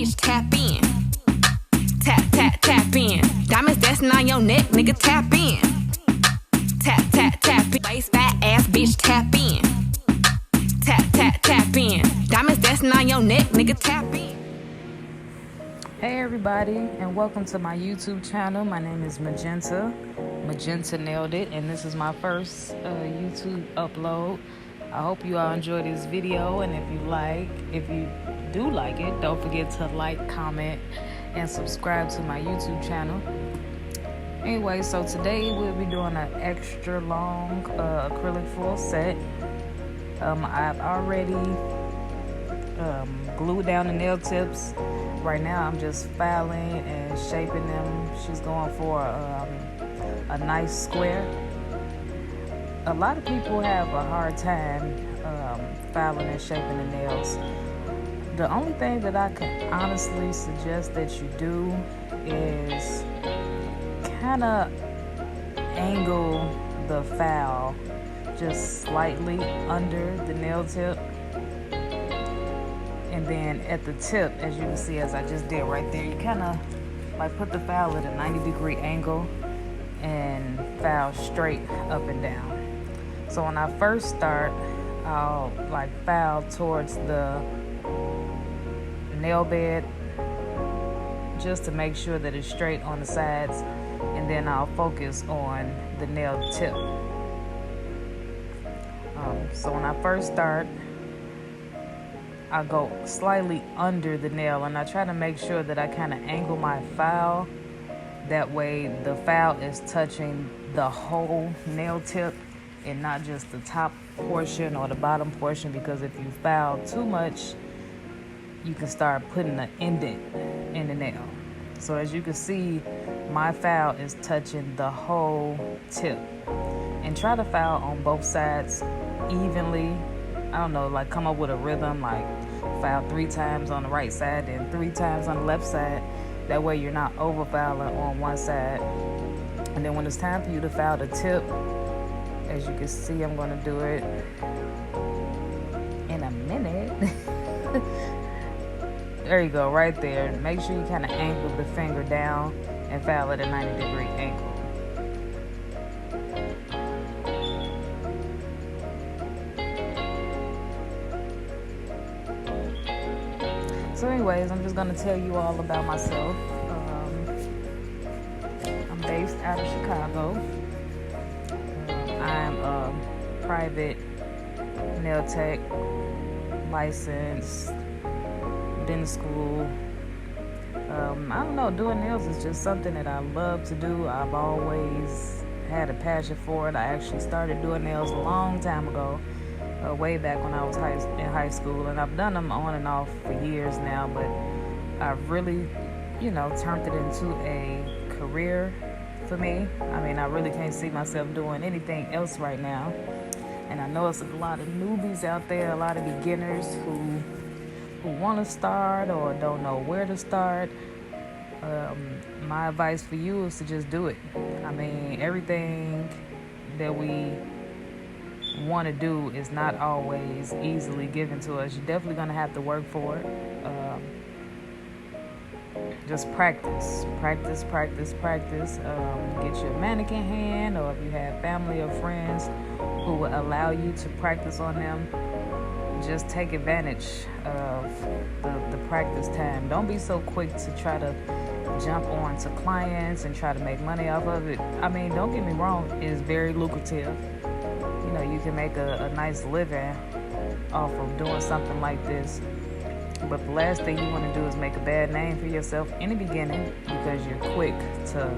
bitch, tap in. Tap, tap, tap in. Diamonds dancing on your neck, nigga, tap in. Tap, tap, tap in. Waist fat ass bitch, tap in. Tap, tap, tap in. Diamonds dancing on your neck, nigga, tap in. Hey everybody, and welcome to my YouTube channel. My name is Magenta Nailed It, and this is my first YouTube upload. I hope you all enjoy this video, and if you do like it, don't forget to like, comment, and subscribe to my YouTube channel. Anyway, so today we'll be doing an extra long acrylic full set. I've already glued down the nail tips. Right now I'm just filing and shaping them. She's going for a nice square. A lot of people have a hard time filing and shaping the nails. The only thing that I can honestly suggest that you do is kind of angle the file just slightly under the nail tip. And then at the tip, as you can see, as I just did right there, you kind of like put the file at a 90-degree angle and file straight up and down. So when I first start, I'll like file towards the nail bed just to make sure that it's straight on the sides, and then I'll focus on the nail tip. So when I first start, I go slightly under the nail, and I try to make sure that I kind of angle my file. That way the file is touching the whole nail tip and not just the top portion or the bottom portion, because if you file too much, you can start putting an indent in the nail. So as you can see, my file is touching the whole tip. And try to file on both sides evenly. I don't know, like come up with a rhythm, like file 3 times on the right side and 3 times on the left side. That way you're not over filing on one side. And then when it's time for you to file the tip, as you can see, I'm going to do it in a minute. There you go, right there. Make sure you kind of angle the finger down and file at a 90-degree angle. So anyways, I'm just going to tell you all about myself. I'm based out of Chicago. I'm a private nail tech, licensed, been to school. I don't know, doing nails is just something that I love to do. I've always had a passion for it. I actually started doing nails a long time ago. Way back when I was in high school, and I've done them on and off for years now, but I've really, turned it into a career for me. I mean, I really can't see myself doing anything else right now. And I know it's a lot of newbies out there, a lot of beginners who want to start or don't know where to start. My advice for you is to just do it. I mean, everything that we want to do is not always easily given to us. You're definitely going to have to work for it. Just practice. Get your mannequin hand, or if you have family or friends who will allow you to practice on them, just take advantage of the practice time. Don't be so quick to try to jump on to clients and try to make money off of it. I mean, don't get me wrong, it's very lucrative. You can make a nice living off of doing something like this. But the last thing you want to do is make a bad name for yourself in the beginning because you're quick to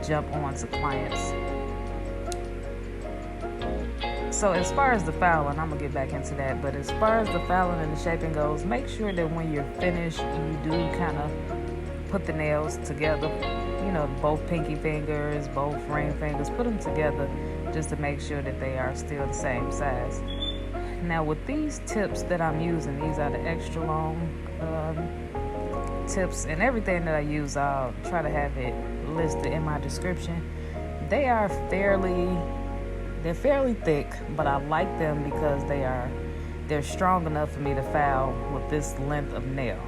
jump on to clients. So as far as the filing, I'm going to get back into that. But as far as the filing and the shaping goes, make sure that when you're finished, you do kind of put the nails together. Both pinky fingers, both ring fingers, put them together just to make sure that they are still the same size. Now with these tips that I'm using, these are the extra long tips, and everything that I use, I'll try to have it listed in my description. They're fairly thick, but I like them because they're strong enough for me to file with this length of nail.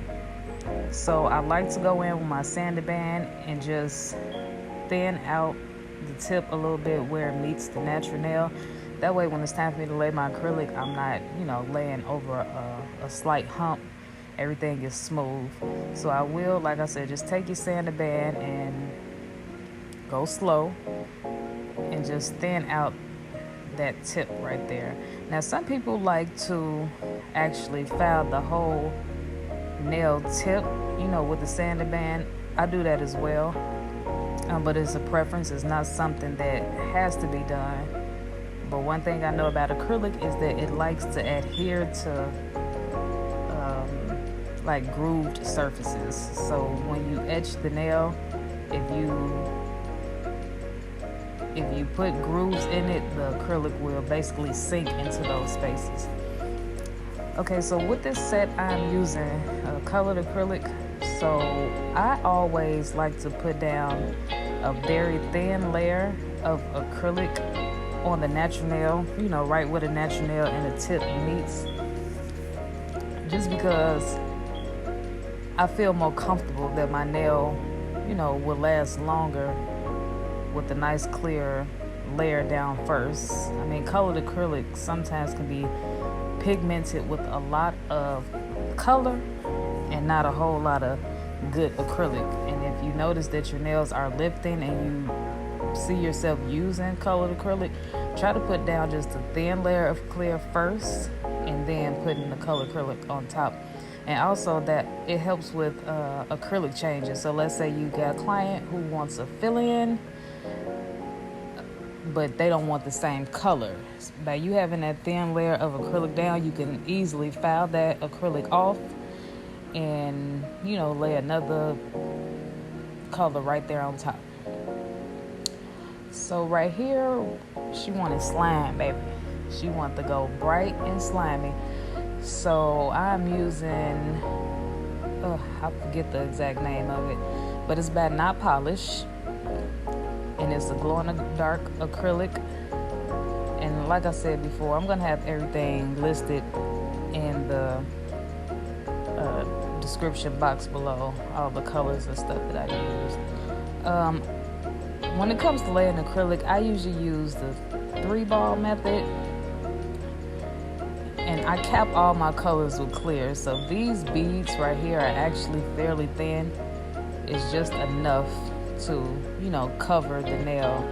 So I like to go in with my sanding band and just thin out the tip a little bit where it meets the natural nail. That way when it's time for me to lay my acrylic, I'm not, laying over a slight hump. Everything is smooth. So I will, like I said, just take your sanding band and go slow and just thin out that tip right there. Now some people like to actually file the whole nail tip, with the sanding band. I do that as well, but it's a preference. It's not something that has to be done. But one thing I know about acrylic is that it likes to adhere to like grooved surfaces. So when you etch the nail, if you put grooves in it, the acrylic will basically sink into those spaces. Okay, so with this set, I'm using colored acrylic. So I always like to put down a very thin layer of acrylic on the natural nail, right where the natural nail and the tip meets. Just because I feel more comfortable that my nail, will last longer with a nice clear layer down first. I mean, colored acrylic sometimes can be pigmented with a lot of color and not a whole lot of good acrylic. And if you notice that your nails are lifting and you see yourself using colored acrylic, try to put down just a thin layer of clear first and then putting the colored acrylic on top. And also that it helps with acrylic changes. So let's say you got a client who wants a fill-in, but they don't want the same color. By you having that thin layer of acrylic down, you can easily file that acrylic off and, lay another color right there on top. So right here, she wanted slime, baby. She wanted to go bright and slimy. So I'm using, I forget the exact name of it, but it's by Not Polish. And it's a glow-in-the-dark acrylic. And like I said before, I'm gonna have everything listed in the description box below, all the colors and stuff that I use. When it comes to laying acrylic, I usually use the 3-ball method, and I cap all my colors with clear. So these beads right here are actually fairly thin. It's just enough to, cover the nail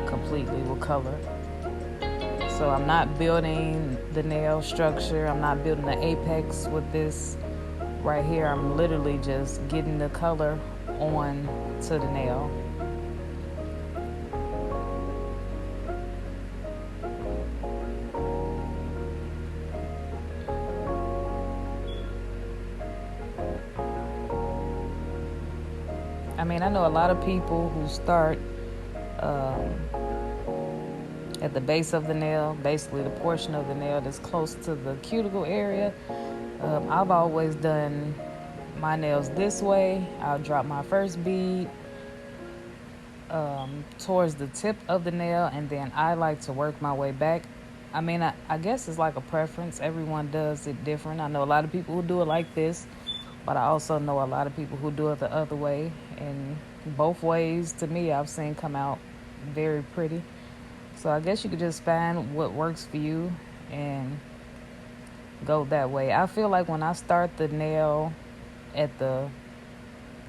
completely with color. So I'm not building the nail structure. I'm not building the apex with this right here. I'm literally just getting the color on to the nail. I mean, I know a lot of people who start at the base of the nail, basically the portion of the nail that's close to the cuticle area. I've always done my nails this way. I'll drop my first bead towards the tip of the nail, and then I like to work my way back. I mean, I guess it's like a preference. Everyone does it different. I know a lot of people who do it like this, but I also know a lot of people who do it the other way. And both ways, to me, I've seen come out very pretty. So I guess you could just find what works for you and go that way. I feel like when I start the nail at the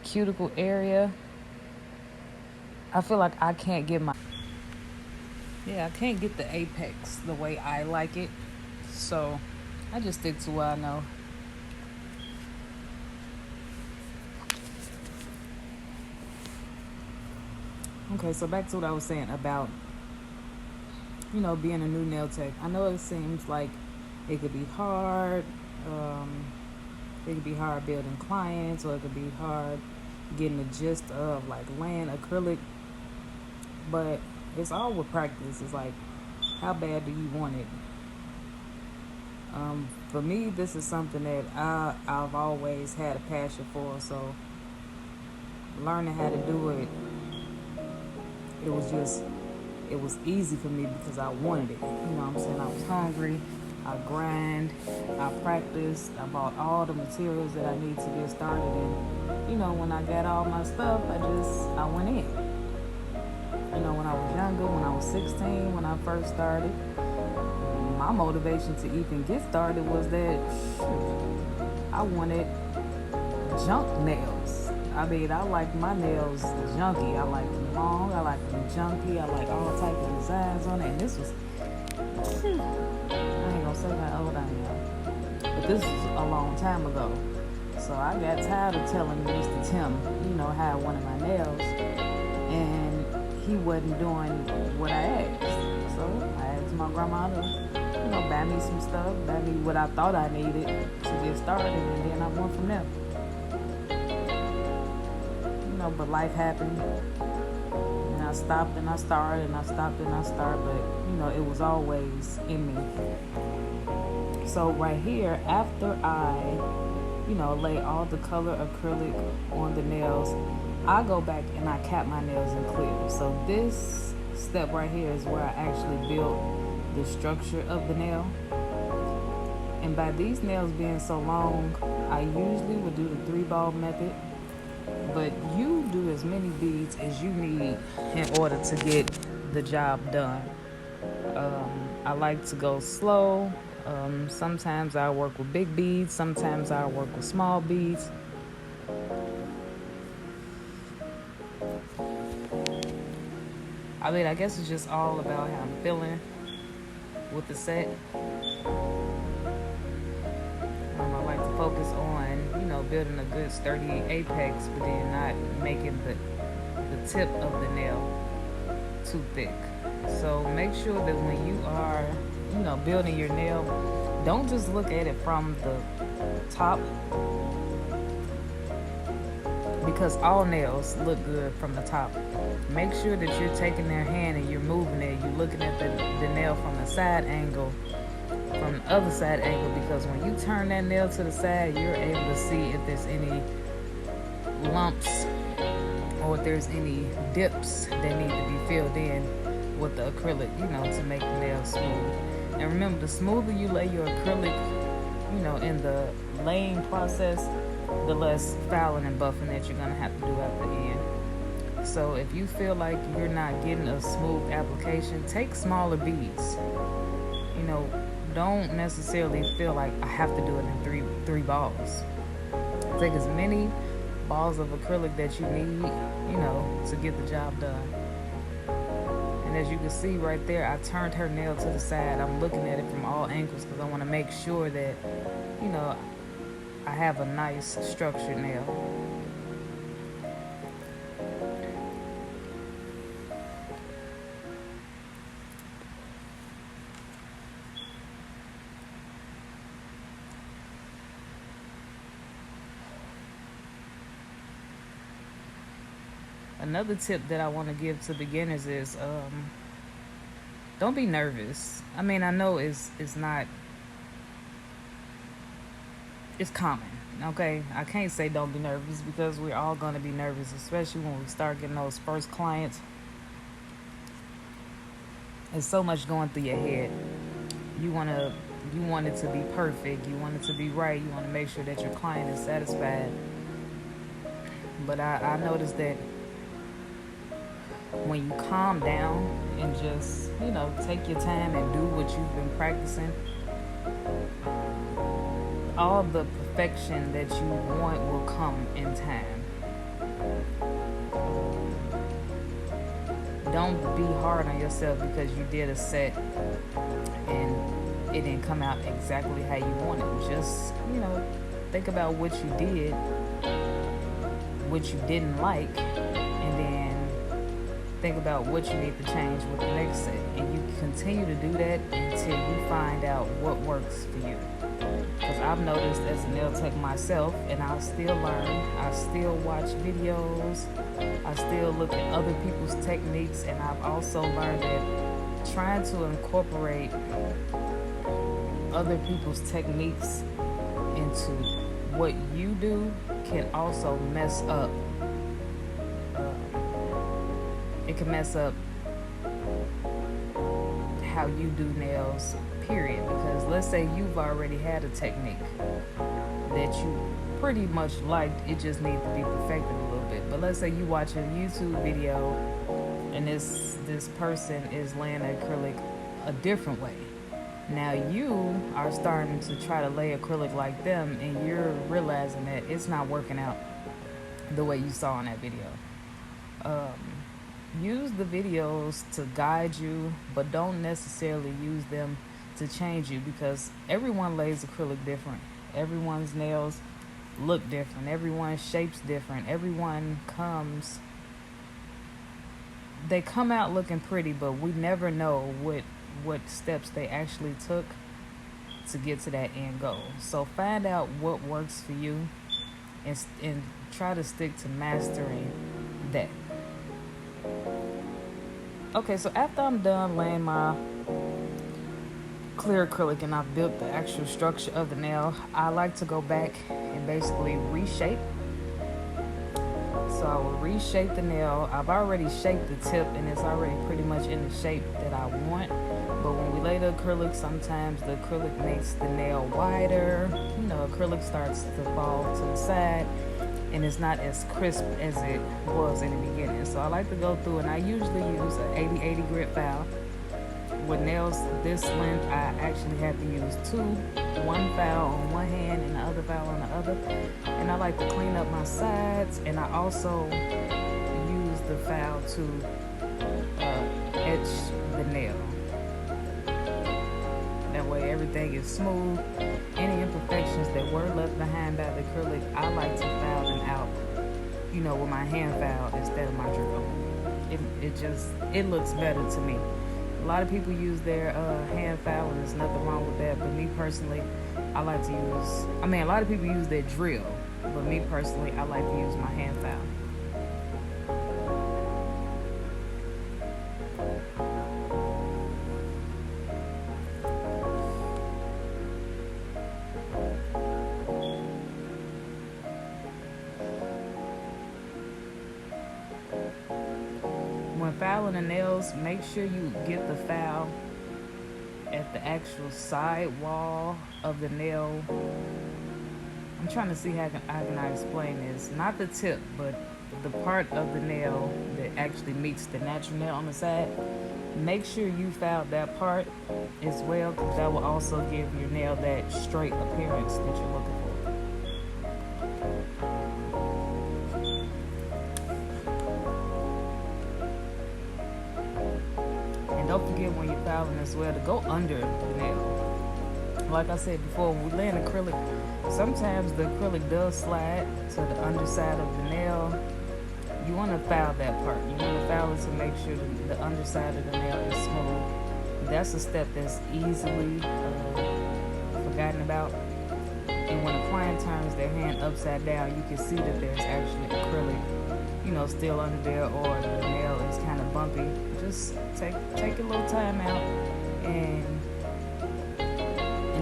cuticle area, I feel like I can't get I can't get the apex the way I like it. So I just stick to what I know. Okay, so back to what I was saying about, being a new nail tech. I know it seems like it could be hard. It could be hard building clients, or it could be hard getting the gist of like laying acrylic. But it's all with practice. It's like, how bad do you want it? For me, this is something that I've always had a passion for. So learning how to do it, it was easy for me because I wanted it. You know what I'm saying? I was hungry. I grind, I practice, I bought all the materials that I need to get started. And, when I got all my stuff, I went in. When I was younger, when I was 16, when I first started, my motivation to even get started was that I wanted junk nails. I like my nails junky. I like them long. I like them junky. I like all type of designs on it. And this was, I ain't gonna say how old I am, but this was a long time ago. So I got tired of telling Mr. Tim, how I wanted my nails, and he wasn't doing what I asked. So I asked my grandma to, buy me some stuff, buy me what I thought I needed to get started, and then I went from there. But life happened, and I stopped and I started, and I stopped and I started, but it was always in me. So right here, after I lay all the color acrylic on the nails, I go back and I cap my nails in clear. So this step right here is where I actually built the structure of the nail. And by these nails being so long, I usually would do the 3-ball method. But you do as many beads as you need in order to get the job done. I like to go slow. Sometimes I work with big beads. Sometimes I work with small beads. I guess it's just all about how I'm feeling with the set. I like to focus on, building a good sturdy apex, but then not making the tip of the nail too thick. So make sure that when you are, building your nail, don't just look at it from the top, because all nails look good from the top. Make sure that you're taking their hand and you're moving it. You're looking at the nail from the side angle, from the other side angle, because when you turn that nail to the side, you're able to see if there's any lumps or if there's any dips that need to be filled in with the acrylic, to make the nail smooth. And remember, the smoother you lay your acrylic, in the laying process, the less fouling and buffing that you're gonna have to do at the end. So if you feel like you're not getting a smooth application, take smaller beads. Don't necessarily feel like I have to do it in three balls. Take as many balls of acrylic that you need, to get the job done. And as you can see right there, I turned her nail to the side. I'm looking at it from all angles because I want to make sure that, I have a nice structured nail. Another tip that I want to give to beginners is don't be nervous. I know it's not, it's common, okay? I can't say don't be nervous, because we're all going to be nervous, especially when we start getting those first clients. There's so much going through your head. You want it to be perfect. You want it to be right. You want to make sure that your client is satisfied. But I noticed that when you calm down and just, take your time and do what you've been practicing, all the perfection that you want will come in time. Don't be hard on yourself because you did a set and it didn't come out exactly how you wanted. Just, think about what you did, what you didn't like, and then think about what you need to change with the next set. And you continue to do that until you find out what works for you. Because I've noticed as a nail tech myself, and I still learn, I still watch videos, I still look at other people's techniques, and I've also learned that trying to incorporate other people's techniques into what you do can also mess up. It can mess up how you do nails, period, because let's say you've already had a technique that you pretty much liked, it just needs to be perfected a little bit. But let's say you watch a YouTube video and this person is laying acrylic a different way. Now you are starting to try to lay acrylic like them, and you're realizing that it's not working out the way you saw in that video. Use the videos to guide you, but don't necessarily use them to change you, because everyone lays acrylic different. Everyone's nails look different. Everyone's shape's different. They come out looking pretty, but we never know what steps they actually took to get to that end goal. So find out what works for you and try to stick to mastering that. Okay, so after I'm done laying my clear acrylic and I've built the actual structure of the nail, I like to go back and basically reshape. So I will reshape the nail. I've already shaped the tip and it's already pretty much in the shape that I want. But when we lay the acrylic, sometimes the acrylic makes the nail wider. Acrylic starts to fall to the side and it's not as crisp as it was in the beginning. So I like to go through, and I usually use an 80/80 grit file. With nails this length, I actually have to use two, one file on one hand and the other file on the other. And I like to clean up my sides, and I also use the file to etch the nail. That way everything is smooth. Any imperfections that were left behind by the acrylic, I like to file them out, with my hand file instead of my drill. It looks better to me. A lot of people use their hand file, and there's nothing wrong with that. But me personally, a lot of people use their drill, but me personally, I like to use my hand file. When filing the nails, make sure you get the file at the actual side wall of the nail. I'm trying to see how can I explain this. Not the tip, but the part of the nail that actually meets the natural nail on the side. Make sure you file that part as well, because that will also give your nail that straight appearance that you're looking for. Don't forget when you're filing as well to go under the nail. Like I said before, when we lay in acrylic, sometimes the acrylic does slide to the underside of the nail. You want to file that part. You want to file it to make sure that the underside of the nail is smooth. That's a step that's easily forgotten about. And when a client turns their hand upside down, you can see that there's actually acrylic, still under there, or the nail is kind of bumpy. Just take a little time out and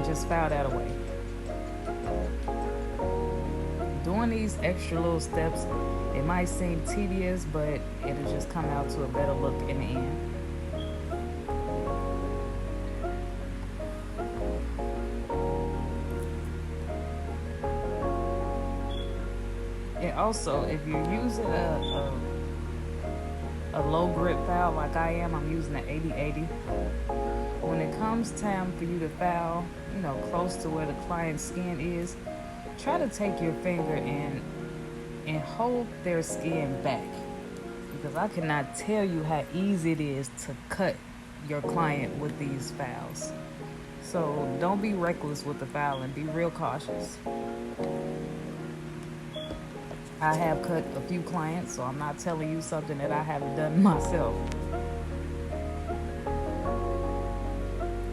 just file that away. Doing these extra little steps, it might seem tedious, but it'll just come out to a better look in the end. And also, if you're using a low grit file like I am, I'm using an 80/80. When it comes time for you to file, close to where the client's skin is, try to take your finger and hold their skin back, because I cannot tell you how easy it is to cut your client with these files. So don't be reckless with the filing, be real cautious. I have cut a few clients, so I'm not telling you something that I haven't done myself.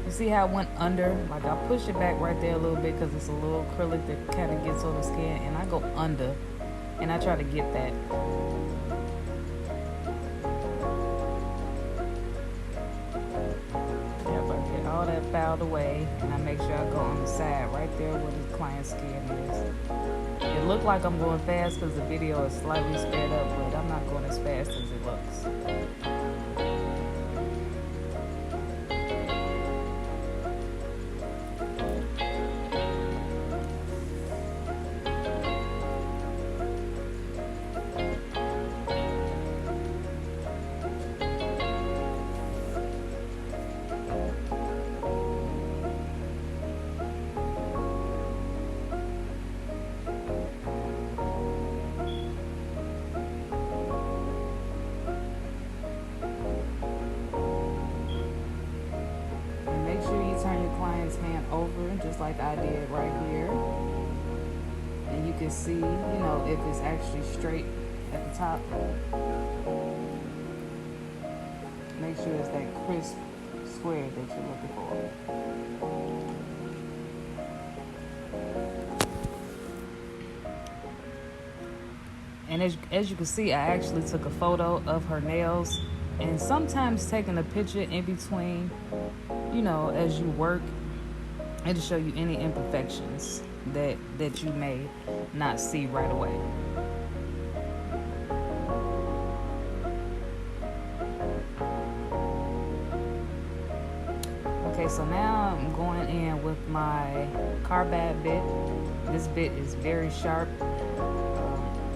You see how it went under? Like, I push it back right there a little bit because it's a little acrylic that kind of gets on the skin, and I go under and I try to get that. Yep, I get all that filed away, and I make sure I go on the side right there where the client's skin is. It looked like I'm going fast because the video is slightly sped up, but I'm not going as fast as it looks. like I did right here. And you can see, if it's actually straight at the top. Make sure it's that crisp square that you're looking for. And as you can see, I actually took a photo of her nails, and sometimes taking a picture in between, as you work, it'll show you any imperfections that you may not see right away. Okay, so now I'm going in with my carbide bit. This bit is very sharp,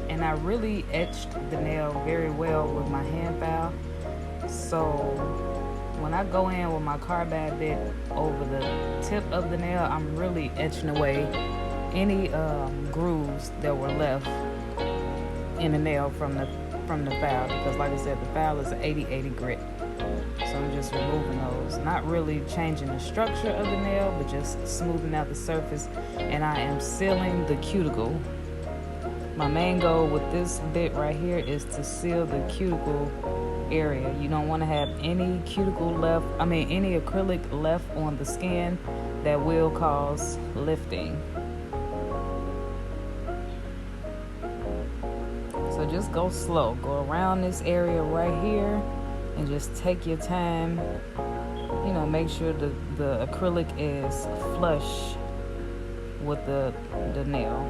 and I really etched the nail very well with my hand file. So when I go in with my carbide bit over the tip of the nail, I'm really etching away any grooves that were left in the nail from the file, because like I said, the file is an 80/80 grit. So I'm just removing those, not really changing the structure of the nail, but just smoothing out the surface. And I am sealing the cuticle. My main goal with this bit right here is to seal the cuticle area. You don't want to have any any acrylic left on the skin that will cause lifting. So just go slow. Go around this area right here and just take your time. Make sure the acrylic is flush with the nail.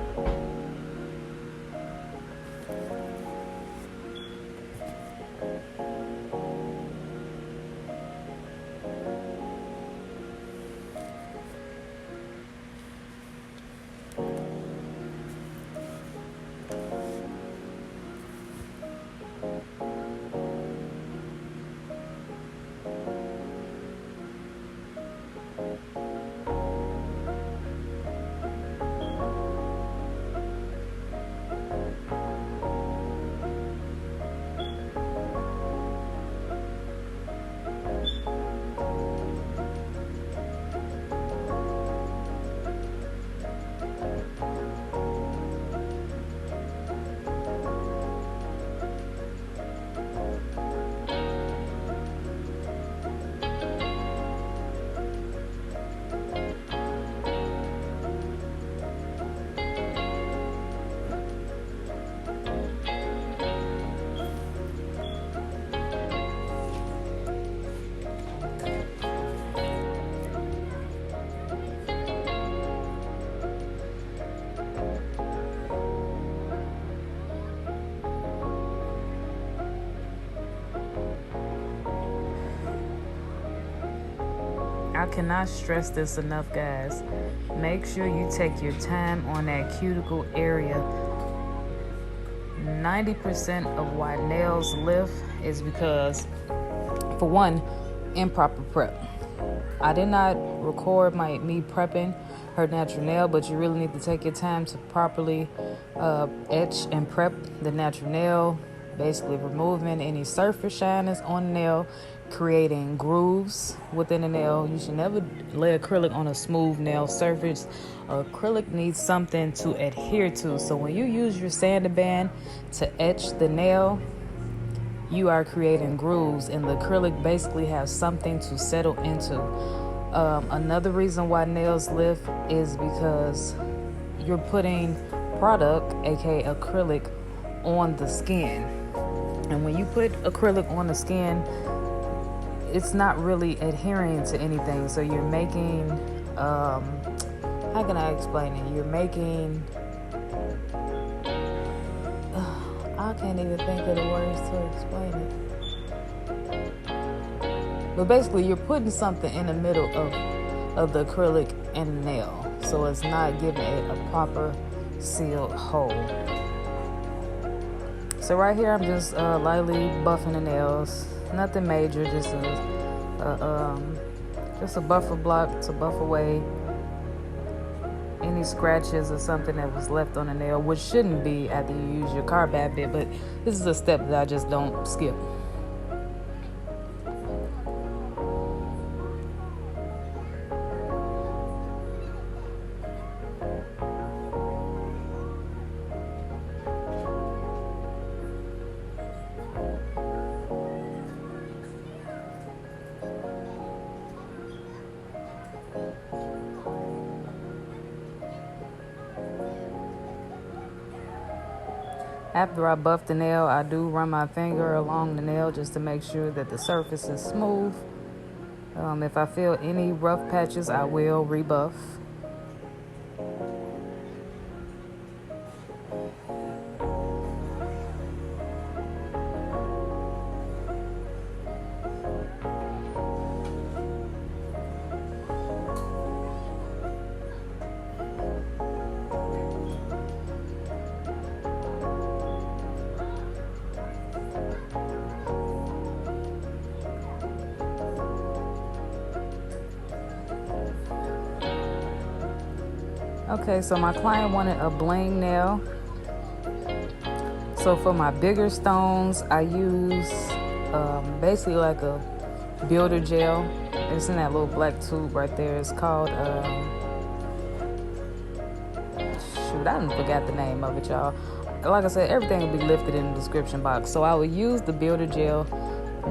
I cannot stress this enough, guys. Make sure you take your time on that cuticle area. 90% of why nails lift is because, for one, improper prep. I did not record me prepping her natural nail, but you really need to take your time to properly etch and prep the natural nail, basically removing any surface shyness on the nail, creating grooves within the nail. You should never lay acrylic on a smooth nail surface. Acrylic needs something to adhere to. So when you use your sanding band to etch the nail, you are creating grooves, and the acrylic basically has something to settle into. Another reason why nails lift is because you're putting product, aka acrylic, on the skin. And when you put acrylic on the skin, it's not really adhering to anything. So you're making, how can I explain it? You're making, I can't even think of the words to explain it. But basically, you're putting something in the middle of the acrylic and the nail. So it's not giving it a proper sealed hole. So right here, I'm just lightly buffing the nails. Nothing major, just a buffer block to buff away any scratches or something that was left on the nail, which shouldn't be after you use your carbide bit, but this is a step that I just don't skip. After I buff the nail, I do run my finger along the nail just to make sure that the surface is smooth. If I feel any rough patches, I will rebuff. Okay, so my client wanted a bling nail. So for my bigger stones, I use basically like a builder gel. It's in that little black tube right there. It's called, shoot, I forgot the name of it, y'all. Like I said, everything will be lifted in the description box. So I will use the builder gel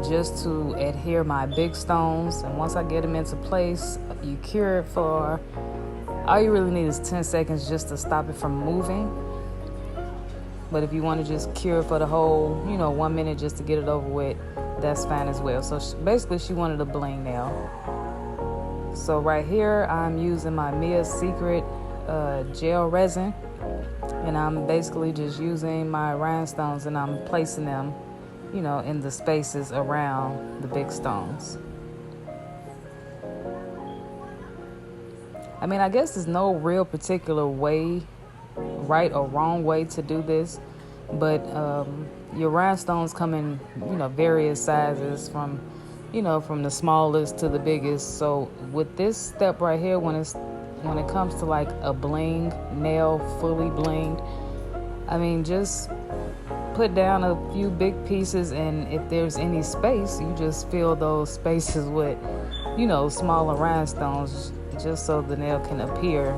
just to adhere my big stones. And once I get them into place, you cure it for... all you really need is 10 seconds just to stop it from moving. But if you want to just cure it for the whole, 1 minute just to get it over with, that's fine as well. So basically she wanted a bling nail. So right here, I'm using my Mia's Secret gel resin. And I'm basically just using my rhinestones and I'm placing them, in the spaces around the big stones. I mean, I guess there's no real particular way, right or wrong way to do this, but your rhinestones come in, various sizes from the smallest to the biggest. So with this step right here, when it comes to like a bling nail, fully blinged, I mean, just put down a few big pieces, and if there's any space, you just fill those spaces with, smaller rhinestones, just so the nail can appear,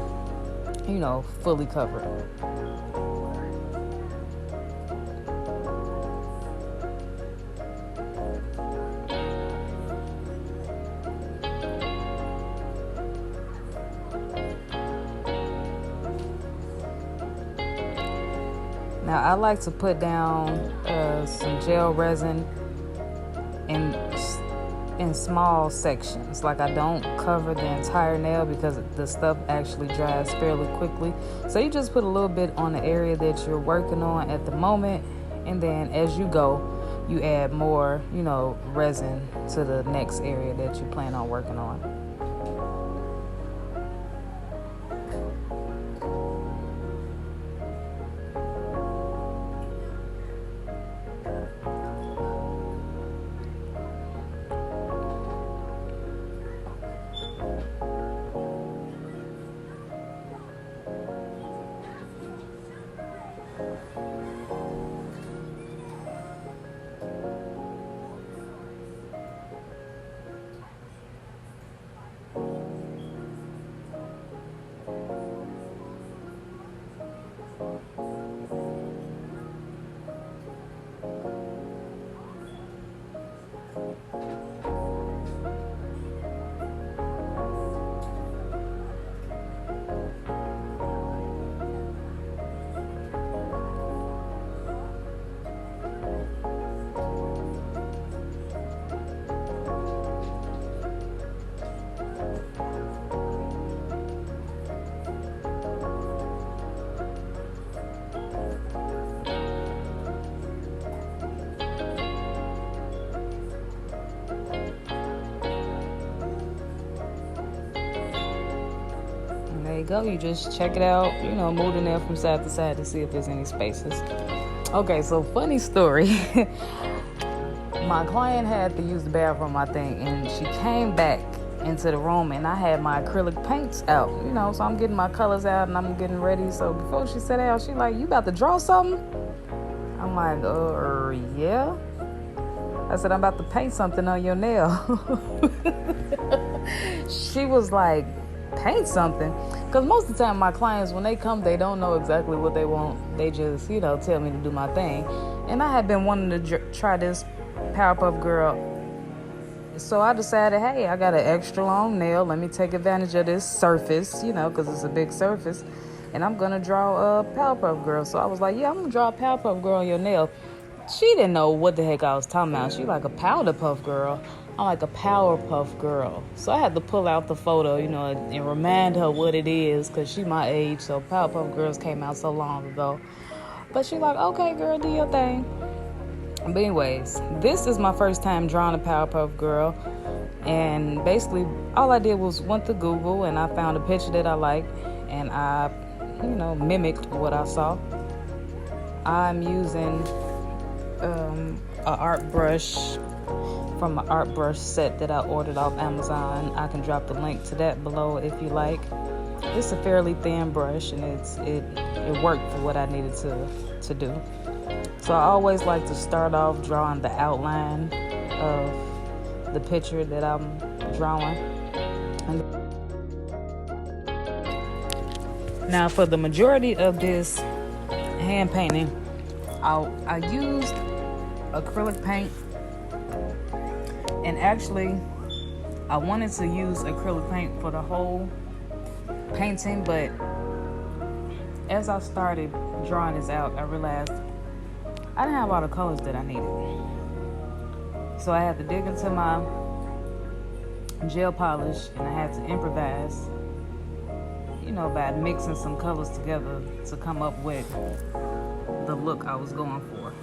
fully covered. Now I like to put down some gel resin in small sections. Like, I don't cover the entire nail because the stuff actually dries fairly quickly. So you just put a little bit on the area that you're working on at the moment, and then as you go, you add more, resin to the next area that you plan on working on. There you go. You just check it out, move the nail from side to side to see if there's any spaces. Okay, so funny story. My client had to use the bathroom, I think, and she came back into the room and I had my acrylic paints out, so I'm getting my colors out and I'm getting ready. So before she sat down, she like, "You about to draw something?" I'm like, yeah. I said, "I'm about to paint something on your nail." She was like, "Paint something?" Because most of the time my clients, when they come, they don't know exactly what they want. They just, tell me to do my thing. And I had been wanting to try this Powerpuff Girl. So I decided, hey, I got an extra long nail. Let me take advantage of this surface, because it's a big surface. and I'm gonna draw a Powerpuff Girl. So I was like, yeah, I'm gonna draw a Powerpuff Girl on your nail. She didn't know what the heck I was talking about. She like, a Powder Puff Girl. I'm like, a Powerpuff Girl. So I had to pull out the photo, and remind her what it is, because she my age, so Powerpuff Girls came out so long ago. But she like, okay, girl, do your thing. But anyways, this is my first time drawing a Powerpuff Girl. And basically, all I did was went to Google, and I found a picture that I liked, and I, mimicked what I saw. I'm using an art brush from an art brush set that I ordered off Amazon. I can drop the link to that below if you like. It's a fairly thin brush, and it worked for what I needed to do. So I always like to start off drawing the outline of the picture that I'm drawing. Now for the majority of this hand painting, I used acrylic paint, and actually I wanted to use acrylic paint for the whole painting, but as I started drawing this out, I realized I didn't have all the colors that I needed. So I had to dig into my gel polish, and I had to improvise, by mixing some colors together to come up with the look I was going for.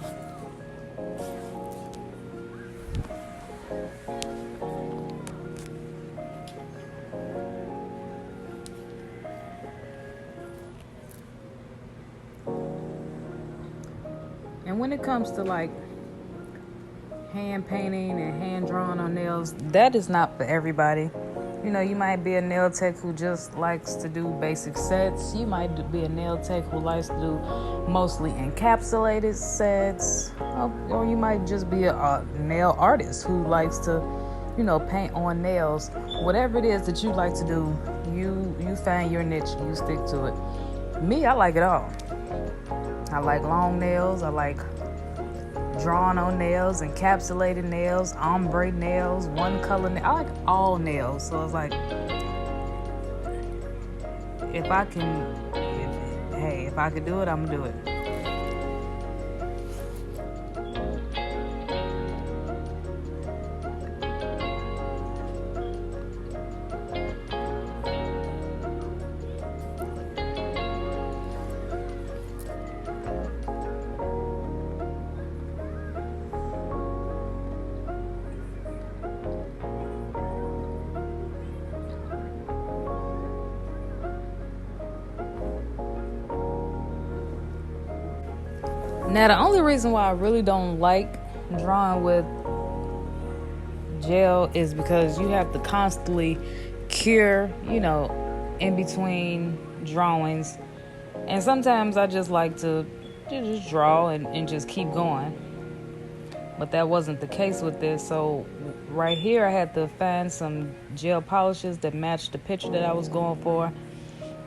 And when it comes to like hand painting and hand drawing on nails, that is not for everybody. You might be a nail tech who just likes to do basic sets. You might be a nail tech who likes to do mostly encapsulated sets. Or you might just be a nail artist who likes to, paint on nails. Whatever it is that you like to do, you find your niche and you stick to it. Me, I like it all. I like long nails. I like drawing on nails, encapsulated nails, ombre nails, one color nails. I like all nails. So it's like, if I could do it, I'm gonna do it. Now, the only reason why I really don't like drawing with gel is because you have to constantly cure, in between drawings. And sometimes I just like to just draw and just keep going. But that wasn't the case with this. So right here, I had to find some gel polishes that matched the picture that I was going for.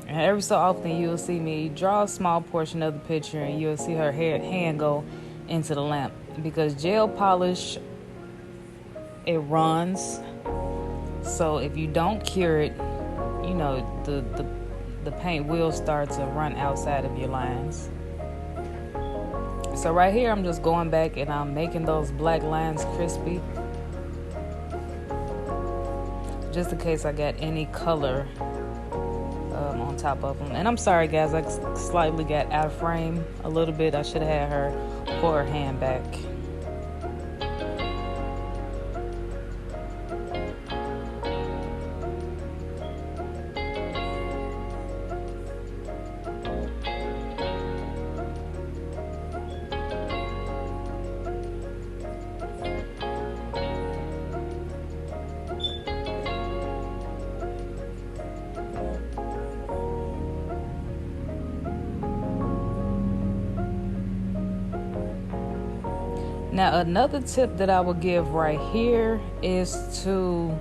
And every so often you'll see me draw a small portion of the picture, and you'll see her hand go into the lamp, because gel polish, it runs. So if you don't cure it, the paint will start to run outside of your lines. So right here, I'm just going back and I'm making those black lines crispy, just in case I got any color on top of them. And I'm sorry guys, I slightly got out of frame a little bit. I should have had her pull her hand back. Now, another tip that I would give right here is to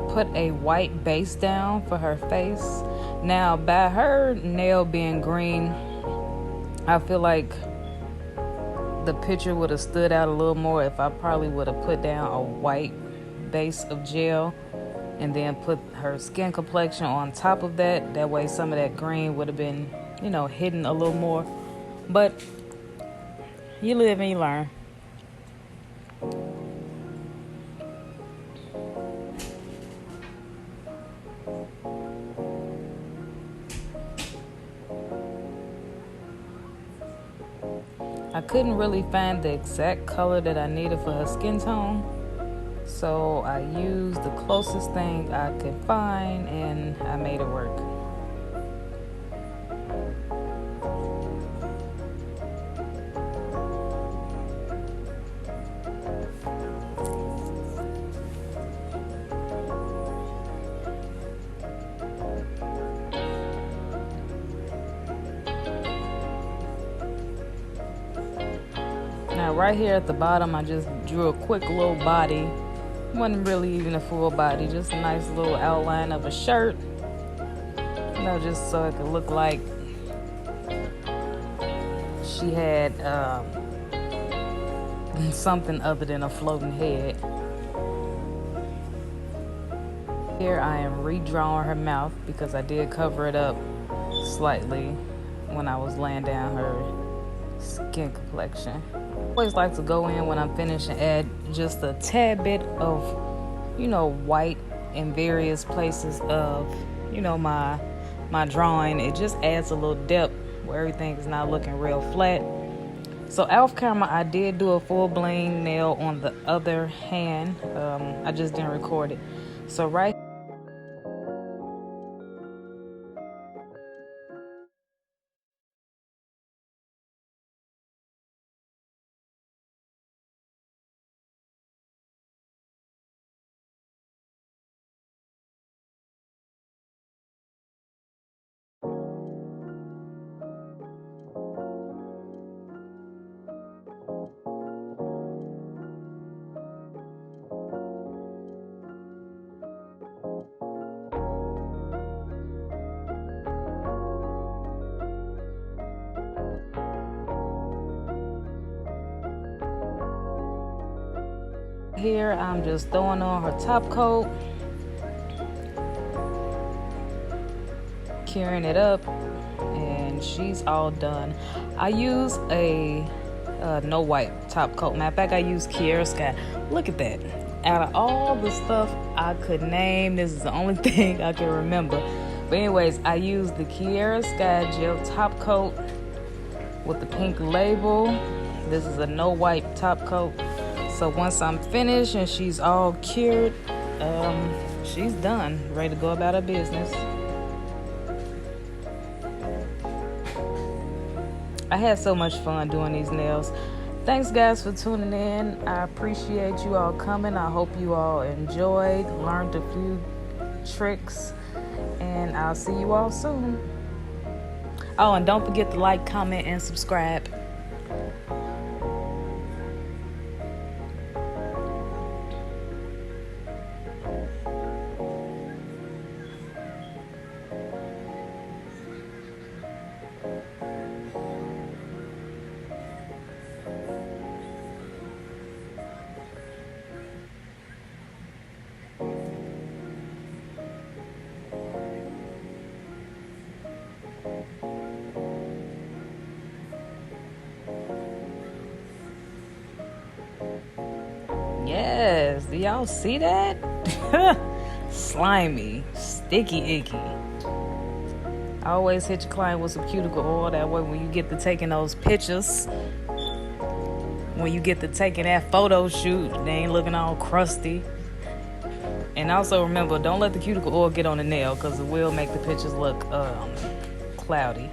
put a white base down for her face. Now, by her nail being green, I feel like the picture would have stood out a little more if I probably would have put down a white base of gel. and then put her skin complexion on top of that. That way some of that green would have been, hidden a little more. But you live and you learn. I couldn't really find the exact color that I needed for her skin tone, so I used the closest thing I could find and I made it work. Now right here at the bottom, I just drew a quick little body. Wasn't really even a full body, just a nice little outline of a shirt. Just so it could look like she had something other than a floating head. Here I am redrawing her mouth because I did cover it up slightly when I was laying down her skin complexion. I always like to go in when I'm finished and add just a tad bit of, white in various places of, my drawing. It just adds a little depth where everything is not looking real flat. So off camera, I did do a full bling nail on the other hand. I just didn't record it. So right here, I'm just throwing on her top coat, curing it up, and she's all done. I use a no white top coat. Matter of fact, I use Kiara Sky. Look at that. Out of all the stuff I could name, this is the only thing I can remember. But anyways, I use the Kiara Sky gel top coat with the pink label. This is a no white top coat. So once I'm finished and she's all cured, she's done, ready to go about her business. I had so much fun doing these nails. Thanks guys for tuning in. I appreciate you all coming. I hope you all enjoyed, learned a few tricks, and I'll see you all soon. Oh, and don't forget to like, comment, and subscribe. Yes, do y'all see that? Slimy, sticky icky. I always hit your client with some cuticle oil. That way when you get to taking those pictures, when you get to taking that photo shoot, they ain't looking all crusty. And also remember, don't let the cuticle oil get on the nail because it will make the pictures look cloudy.